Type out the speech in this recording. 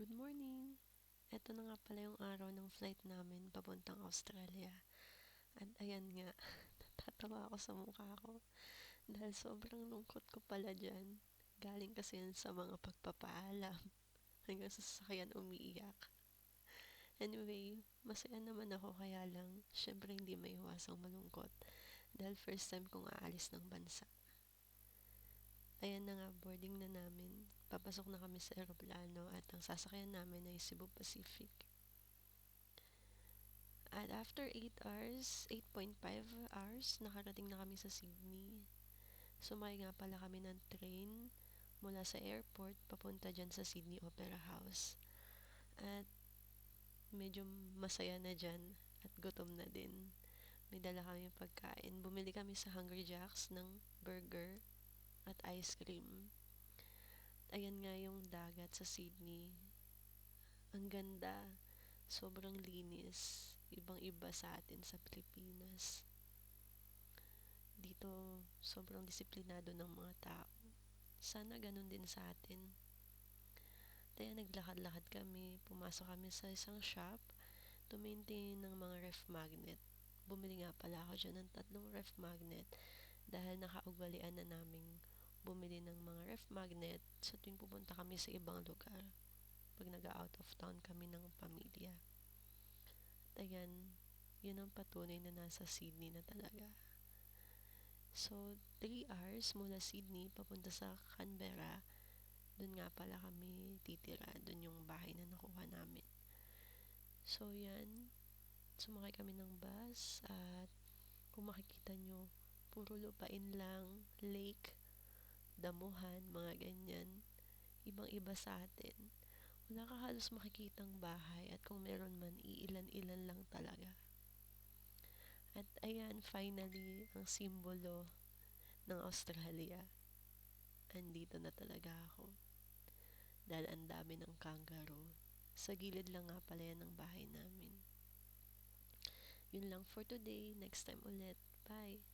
Good morning! Eto na nga pala yung araw ng flight namin papuntang Australia. At ayan nga, natatawa ako sa mukha ko dahil sobrang lungkot ko pala dyan. Galing kasi yan sa mga pagpapaalam hanggang sa sasakyan umiiyak. Anyway, masaya naman ako kaya lang syempre hindi maiwasang malungkot dahil first time kong aalis ng bansa. Ayan na nga, boarding na namin. Papasok na kami sa eroplano at ang sasakyan namin ay Cebu Pacific. At after 8.5 hours, nakarating na kami sa Sydney. Sumakay nga pala kami ng train mula sa airport papunta dyan sa Sydney Opera House. At medyo masaya na dyan at gutom na din. May dala kami pagkain. Bumili kami sa Hungry Jack's ng burger at ice cream. Ayan nga yung dagat sa Sydney. Ang ganda. Sobrang linis. Ibang-iba sa atin sa Pilipinas. Dito, sobrang disiplinado ng mga tao. Sana ganun din sa atin. Kaya naglakad-lakad kami. Pumasok kami sa isang shop to maintain ng mga ref magnet. Bumili nga pala ako dyan ng 3 ref magnet dahil nakaugalian na naming bumili ng mga ref magnet sa tuwing pupunta kami sa ibang lugar pag nag-out of town kami ng pamilya. At ayan, yun ang patunay na nasa Sydney na talaga. So, 3 hours mula Sydney papunta sa Canberra. Doon nga pala kami titira. Doon yung bahay na nakuha namin. So, yan. Sumakay kami ng bus at kung makikita nyo, puro lupain lang, lake, damuhan, mga ganyan. Ibang-iba sa atin. Wala ka halos makikitang bahay at kung meron man, iilan-ilan lang talaga. At ayan, finally, ang simbolo ng Australia. Andito na talaga ako. Dahil ang dami ng kangaroo. Sa gilid lang nga pala yan ng bahay namin. Yun lang for today. Next time ulit. Bye!